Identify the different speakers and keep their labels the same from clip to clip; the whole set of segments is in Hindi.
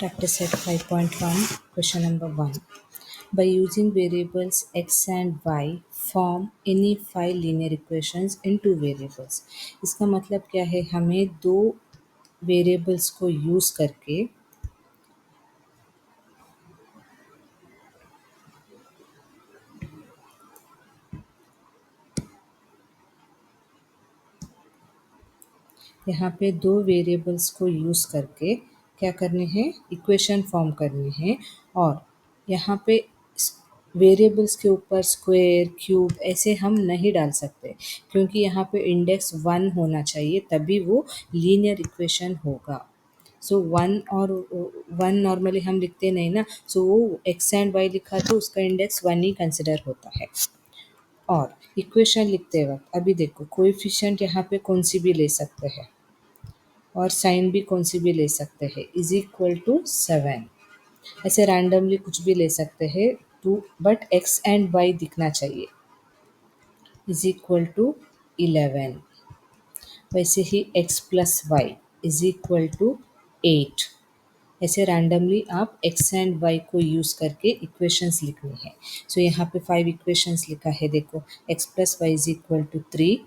Speaker 1: Practice set 5.1, question number 1. By using variables x and y, form any 5 linear equations in 2 variables. इसका मतलब क्या है, हमें दो वेरिएबल्स को यूज़ करके यहाँ पे दो वेरिएबल्स को यूज़ करके क्या करने हैं, इक्वेशन फॉर्म करने हैं। और यहाँ पे वेरिएबल्स के ऊपर स्क्वायर क्यूब ऐसे हम नहीं डाल सकते, क्योंकि यहाँ पे इंडेक्स 1 होना चाहिए, तभी वो लीनियर इक्वेशन होगा। सो 1 नॉर्मली हम लिखते नहीं ना, सो वो एक्स एंड वाई लिखा तो उसका इंडेक्स 1 ही कंसिडर होता है। और इक्वेशन लिखते वक्त अभी देखो, कोएफिशिएंट यहाँ पे कौन सी भी ले सकते हैं और साइन भी कौन सी भी ले सकते हैं, इज इक्वल टू 7। ऐसे रैंडमली कुछ भी ले सकते हैं two, but x and y दिखना चाहिए, इज इक्वल टू 11। वैसे ही x plus y is equal to 8। ऐसे रैंडमली आप x एंड y को यूज़ करके इक्वेशंस लिखनी है। सो यहाँ पे 5 इक्वेशंस लिखा है, देखो x plus y is equal to 3,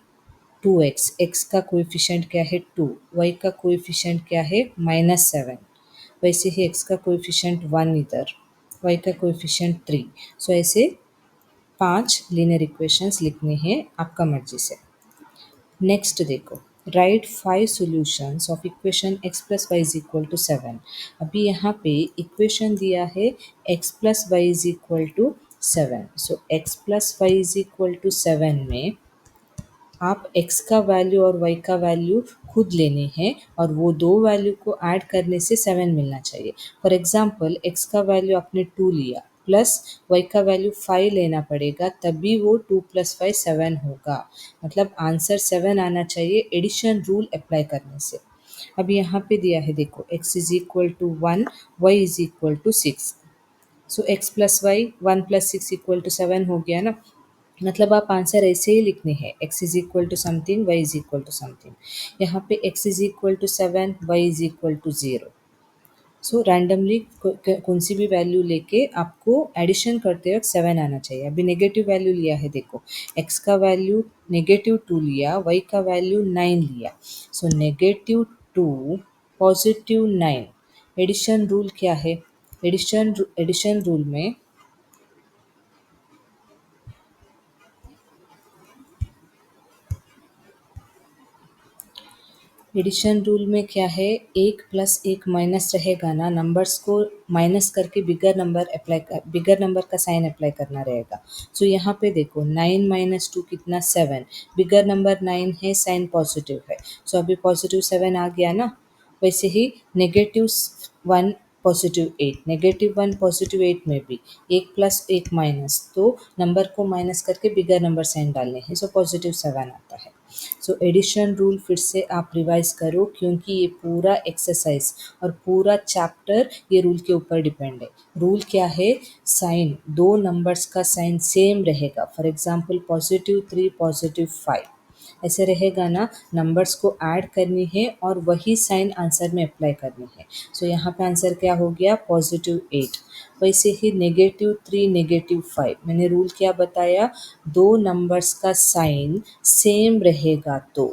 Speaker 1: 2x, x का कोएफिशिएंट क्या है 2, y का कोएफिशिएंट क्या है -7, वैसे ही x का कोएफिशिएंट 1 इधर, y का कोएफिशिएंट 3। सो ऐसे 5 लीनियर इक्वेशंस लिखने हैं आपका मर्जी से। नेक्स्ट देखो, write 5 solutions of equation x plus y is equal to 7। अभी यहाँ पे इक्वेशन दिया है x plus y is equal to 7। So x plus y is equal to 7 में आप x का वैल्यू और y का वैल्यू खुद लेने हैं, और वो दो वैल्यू को ऐड करने से 7 मिलना चाहिए। फॉर एग्जांपल x का वैल्यू आपने 2 लिया, प्लस y का वैल्यू 5 लेना पड़ेगा, तभी वो 2 प्लस 5 7 होगा। मतलब आंसर 7 आना चाहिए एडिशन रूल अप्लाई करने से। अब यहाँ पे दिया है देखो, x is equal to 1, y is equal to 6। So x plus y 1 plus 6 equal to 7 हो गया ना। मतलब आप आंसर ऐसे ही लिखने हैं, x is equal to something, y is equal to something. यहाँ पे x is equal to 7, y is equal to 0। So randomly कौन सी भी वैल्यू लेके आपको एडिशन करते वक्त 7 आना चाहिए। अभी नेगेटिव वैल्यू लिया है, देखो x का वैल्यू -2 लिया, y का वैल्यू 9 लिया। सो -2 पॉजिटिव 9। एडिशन रूल क्या है, एडिशन रूल में एडिशन रूल में क्या है, एक प्लस एक माइनस रहेगा ना, नंबर्स को माइनस करके बिगर नंबर का साइन अप्लाई करना रहेगा। सो यहाँ पे देखो 9 माइनस 2 कितना 7, बिगर नंबर 9 है, साइन पॉजिटिव है। सो अभी पॉजिटिव 7 आ गया ना। वैसे ही -1 पॉजिटिव 8, -1 पॉजिटिव 8 में भी एक प्लस एक माइनस, तो नंबर को माइनस करके बिगर नंबर साइन डालने हैं, सो पॉजिटिव 7 आता है। सो एडिशन रूल फिर से आप रिवाइज करो, क्योंकि ये पूरा एक्सरसाइज और पूरा चैप्टर ये रूल के ऊपर डिपेंड है। रूल क्या है, साइन, दो नंबर्स का साइन सेम रहेगा। फॉर एग्जांपल +3 +5 ऐसे रहेगा ना, नंबर्स को ऐड करनी है और वही साइन आंसर में अप्लाई करनी है। सो यहाँ पे आंसर क्या हो गया, +8। वैसे ही -3 -5, मैंने रूल क्या बताया, दो नंबर्स का साइन सेम रहेगा तो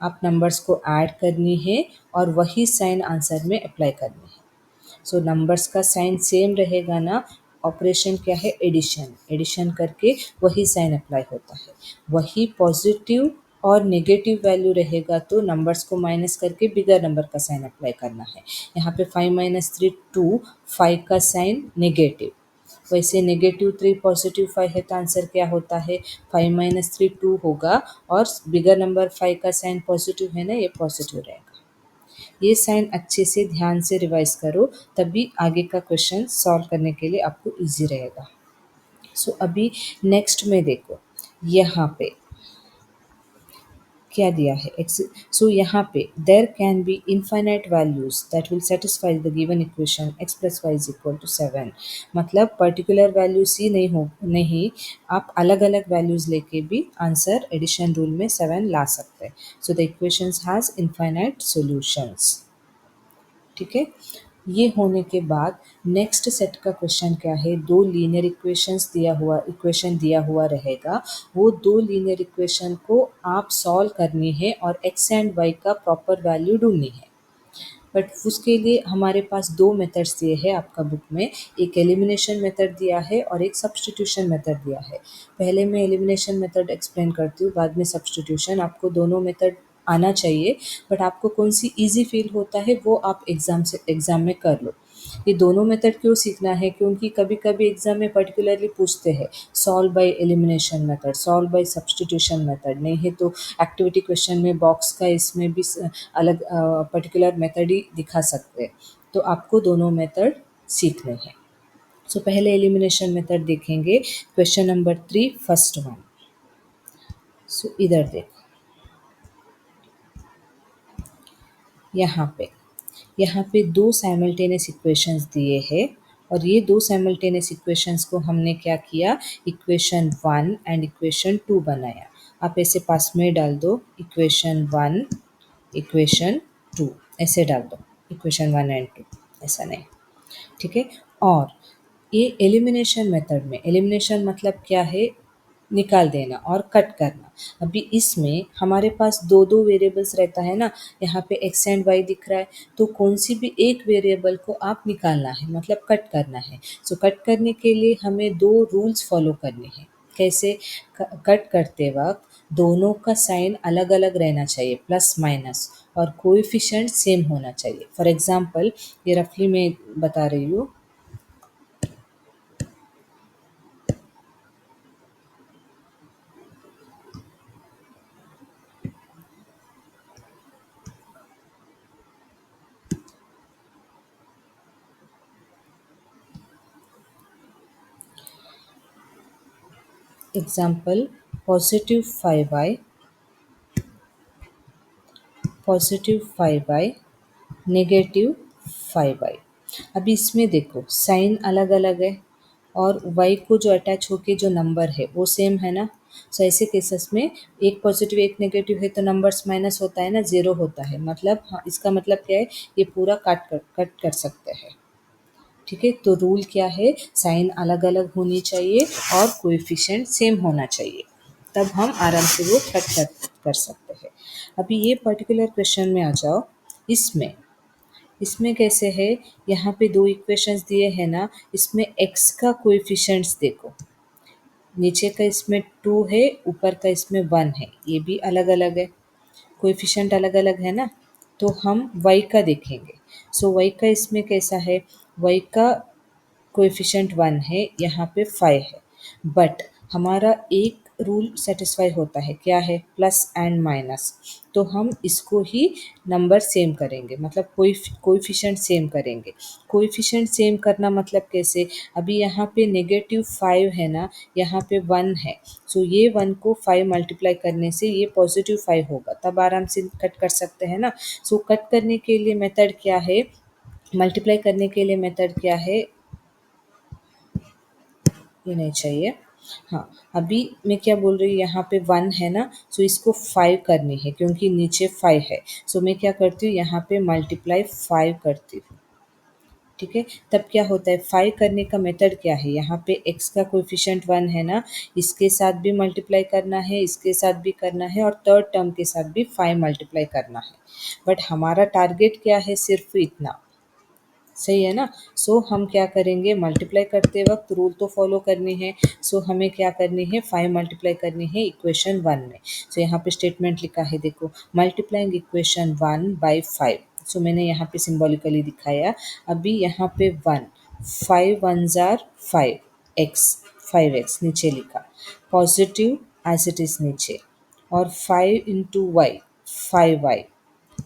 Speaker 1: आप नंबर्स को ऐड करनी है और वही साइन आंसर में अप्लाई करनी है। सो नंबर्स का साइन सेम रहेगा ना, ऑपरेशन क्या है, एडिशन, एडिशन करके वही साइन अप्लाई होता है। वही पॉजिटिव और नेगेटिव वैल्यू रहेगा तो नंबर्स को माइनस करके बिगर नंबर का साइन अप्लाई करना है। यहाँ पे 5 - 3 2, 5 का साइन नेगेटिव, वैसे -3 +5 है तो आंसर क्या होता है, 5 - 3 2 होगा, और बिगर नंबर 5 का साइन पॉजिटिव है ना, ये पॉजिटिव रहेगा। ये साइन अच्छे से ध्यान से रिवाइज करो, तभी आगे का क्वेश्चन सॉल्व करने के लिए आपको इजी रहेगा। सो अभी नेक्स्ट में देखो, यहाँ पे क्या दिया है एक्स। सो यहाँ पे there can be infinite values that will satisfy the given equation x plus y is equal to 7। मतलब पर्टिकुलर वैल्यूज ही नहीं, आप अलग अलग वैल्यूज लेके भी आंसर एडिशन रूल में 7 ला सकते हैं। So the equations has infinite solutions. ठीक है। ये होने के बाद नेक्स्ट सेट का क्वेश्चन क्या है, दो लीनियर इक्वेशन दिया हुआ रहेगा। वो दो लीनियर इक्वेशन को आप सॉल्व करनी है और एक्स एंड वाई का प्रॉपर वैल्यू ढूंढनी है। बट उसके लिए हमारे पास दो मेथड्स दिए हैं आपका बुक में, एक एलिमिनेशन मेथड दिया है और एक सब्स्टिट्यूशन मेथड दिया है। पहले मैं एलिमिनेशन मेथड एक्सप्लेन करती हूँ, बाद में सब्स्टिट्यूशन। आपको दोनों मेथड आना चाहिए, बट आपको कौन सी इजी फील होता है वो आप एग्ज़ाम में कर लो। ये दोनों मेथड क्यों सीखना है, क्योंकि कभी कभी एग्जाम में पर्टिकुलरली पूछते हैं solve by elimination method, solve by substitution method, नहीं है तो एक्टिविटी क्वेश्चन में बॉक्स का इसमें भी अलग पर्टिकुलर मेथड ही दिखा सकते हैं। तो आपको दोनों मेथड सीखने हैं। सो पहले एलिमिनेशन मेथड देखेंगे, क्वेश्चन नंबर 3 फर्स्ट वन। सो इधर देखो, यहाँ पे दो साइमल्टेनियस इक्वेशंस दिए हैं और ये दो साइमल्टेनियस इक्वेशंस को हमने क्या किया, इक्वेशन 1 एंड इक्वेशन 2 बनाया। आप ऐसे पास में डाल दो, इक्वेशन 1 इक्वेशन 2 ऐसे डाल दो, इक्वेशन 1 एंड 2, ऐसा नहीं, ठीक है। और ये एलिमिनेशन मेथड में, एलिमिनेशन मतलब क्या है, निकाल देना और कट करना। अभी इसमें हमारे पास दो दो वेरिएबल्स रहता है ना, यहाँ पे एक्स एंड वाई दिख रहा है, तो कौन सी भी एक वेरिएबल को आप निकालना है, मतलब कट करना है। सो कट करने के लिए हमें दो रूल्स फॉलो करने हैं। कैसे, कट करते वक्त दोनों का साइन अलग अलग रहना चाहिए, प्लस माइनस, और कोएफिशिएंट सेम होना चाहिए। फॉर एग्जांपल ये रफली मैं बता रही हूँ। Example, positive 5y, positive 5y, negative 5y। अभी इसमें देखो साइन अलग अलग है और y को जो अटैच होके जो नंबर है वो सेम है ना। सो ऐसे केसेस में एक पॉजिटिव एक नेगेटिव है तो नंबर्स माइनस होता है ना, ज़ीरो होता है। मतलब हाँ, इसका मतलब क्या है, ये पूरा कट कर सकते हैं, ठीक है। तो रूल क्या है, साइन अलग अलग होनी चाहिए और कोएफिशिएंट सेम होना चाहिए, तब हम आराम से वो कर सकते हैं। अभी ये पर्टिकुलर क्वेश्चन में आ जाओ। इसमें इसमें कैसे है, यहाँ पे दो इक्वेशंस दिए हैं ना, इसमें x का कोएफिशिएंट्स देखो, नीचे का इसमें 2 है, ऊपर का इसमें 1 है, ये भी अलग अलग है, कोएफिशिएंट अलग अलग है ना। तो हम y का देखेंगे। सो y का इसमें कैसा है, y का कोएफिशिएंट 1 है, यहाँ पे 5 है। बट हमारा एक रूल सेटिस्फाई होता है, क्या है, प्लस एंड माइनस। तो हम इसको ही नंबर सेम करेंगे, मतलब कोएफिशिएंट सेम करेंगे। कोएफिशिएंट सेम करना मतलब कैसे, अभी यहाँ पे -5 है ना, यहाँ पे 1 है। सो ये 1 को 5 मल्टीप्लाई करने से ये पॉजिटिव 5 होगा, तब आराम से कट कर सकते हैं ना। सो कट करने के लिए मेथड क्या है, मल्टीप्लाई करने के लिए मेथड क्या है, ये नहीं चाहिए। हाँ, अभी मैं क्या बोल रही हूँ, यहाँ पे 1 है ना, सो इसको 5 करनी है क्योंकि नीचे 5 है। सो मैं क्या करती हूँ, यहाँ पे मल्टीप्लाई 5 करती हूँ, ठीक है। तब क्या होता है, 5 करने का मेथड क्या है, यहाँ पे x का कोएफिशिएंट 1 है ना, इसके साथ भी मल्टीप्लाई करना है, इसके साथ भी करना है, और थर्ड टर्म के साथ भी 5 मल्टीप्लाई करना है। बट हमारा टारगेट क्या है, सिर्फ इतना, सही है ना। सो हम क्या करेंगे, मल्टीप्लाई करते वक्त रूल तो फॉलो करनी है। सो हमें क्या करनी है, 5 मल्टीप्लाई करनी है इक्वेशन 1 में। सो यहाँ पे स्टेटमेंट लिखा है देखो, मल्टीप्लाइंग इक्वेशन 1 बाई 5। सो मैंने यहाँ पे सिम्बॉलिकली दिखाया। अभी यहाँ पे 1, 5 1 जार 5 एक्स, 5x नीचे लिखा, पॉजिटिव एज इट इज़ नीचे, और 5 into y, 5y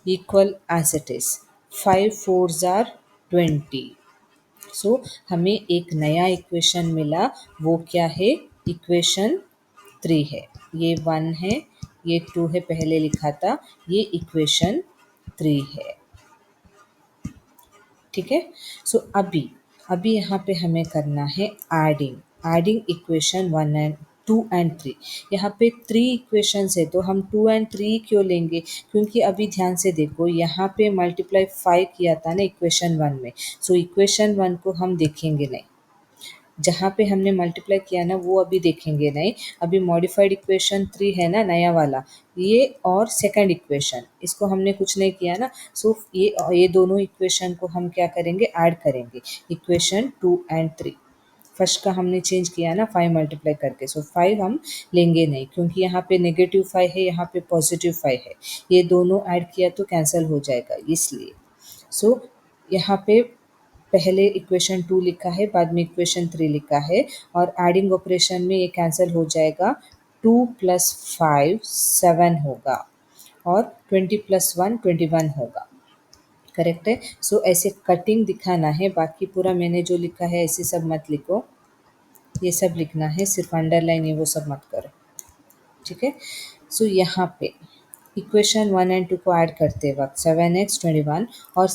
Speaker 1: equal as it is, 5 4 जार 20। सो हमें एक नया इक्वेशन मिला, वो क्या है, इक्वेशन 3 है। ये 1 है, ये 2 है, पहले लिखा था, ये इक्वेशन 3 है, ठीक है। सो अभी अभी यहाँ पे हमें करना है एडिंग इक्वेशन 1 एंड 2 and 3। यहाँ पे 3 इक्वेशंस है तो हम 2 and 3 क्यों लेंगे, क्योंकि अभी ध्यान से देखो यहाँ पे मल्टीप्लाई 5 किया था ना इक्वेशन 1 में, सो इक्वेशन 1 को हम देखेंगे नहीं, जहाँ पे हमने मल्टीप्लाई किया ना वो अभी देखेंगे नहीं। अभी मॉडिफाइड इक्वेशन 3 है ना नया वाला, ये और सेकंड इक्वेशन, इसको हमने कुछ नहीं किया ना, सो ये दोनों इक्वेशन को हम क्या करेंगे, ऐड करेंगे, इक्वेशन 2 and 3। फर्स्ट का हमने चेंज किया ना 5 मल्टीप्लाई करके, सो 5 हम लेंगे नहीं क्योंकि यहाँ पे -5 है, यहाँ पे +5 है, ये दोनों ऐड किया तो कैंसिल हो जाएगा इसलिए। सो यहाँ पे पहले इक्वेशन 2 लिखा है, बाद में इक्वेशन 3 लिखा है, और एडिंग ऑपरेशन में ये कैंसिल हो जाएगा। 2 + 5 7 होगा और 20 + 1 21 होगा। करेक्ट है। सो ऐसे कटिंग दिखाना है, बाकी पूरा मैंने जो लिखा है ऐसे सब मत लिखो, ये सब लिखना है, सिर्फ अंडरलाइन ये वो सब मत करो, ठीक है। सो यहाँ पे इक्वेशन 1 and 2 को ऐड करते वक्त 7x 21 और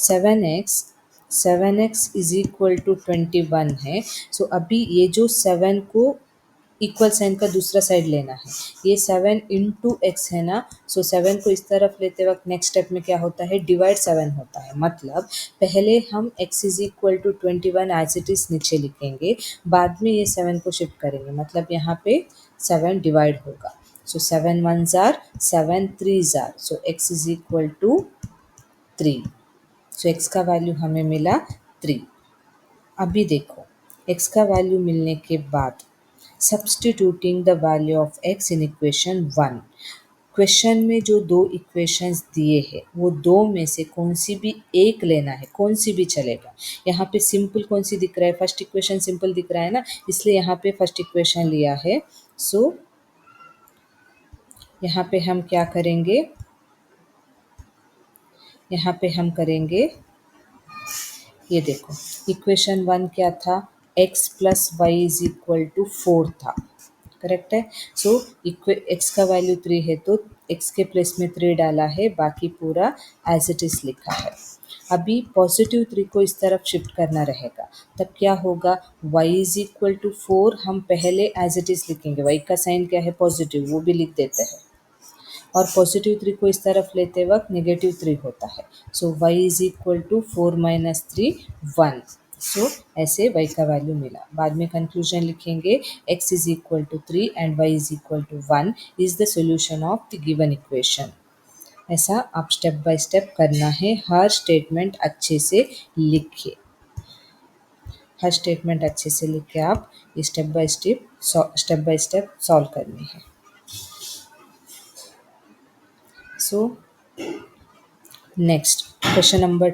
Speaker 1: 7x इज इक्वल टू 21 है। सो अभी ये जो 7 को इक्वल साइन का दूसरा साइड लेना है, ये 7 × x है ना, सो 7 को इस तरफ लेते वक्त नेक्स्ट स्टेप में क्या होता है, डिवाइड 7 होता है, मतलब पहले हम x is equal to 21 as it is नीचे लिखेंगे, बाद में ये 7 को शिफ्ट करेंगे, मतलब यहाँ पे 7 डिवाइड होगा। So 7 1s are 7 3s are, so x is equal to 3। So x का वैल्यू हमें मिला 3। अभी देखो x का वैल्यू मिलने के बाद substituting the value of x in equation 1, question में जो दो इक्वेशंस दिए हैं वो दो में से कौन सी भी एक लेना है, कौन सी भी चलेगा। यहाँ पे सिंपल कौन सी दिख रहा है, फर्स्ट इक्वेशन सिंपल दिख रहा है ना, इसलिए यहाँ पे फर्स्ट इक्वेशन लिया है। सो यहाँ पे हम क्या करेंगे, यहाँ पे हम करेंगे, ये देखो इक्वेशन 1 क्या था, x + y is equal to 4 था, करेक्ट है। सो x का वैल्यू 3 है तो x के प्लेस में 3 डाला है, बाकी पूरा एज इट इज लिखा है। अभी +3 को इस तरफ शिफ्ट करना रहेगा, तब क्या होगा, y इज इक्वल टू 4 हम पहले एज इट इज लिखेंगे, y का साइन क्या है पॉजिटिव, वो भी लिख देते हैं, और +3 को इस तरफ लेते वक्त -3 होता है। सो y इज इक्वल टू 4 - 3 1। सो ऐसे y का वैल्यू मिला, बाद में कंक्लूजन लिखेंगे, x is equal to 3 and y is equal to 1 is the solution of the given equation. ऐसा आप स्टेप बाय स्टेप करना है, हर स्टेटमेंट अच्छे से लिखिए, हर स्टेटमेंट अच्छे से लिख के आप स्टेप बाय स्टेप सॉल्व करनी है। So next question number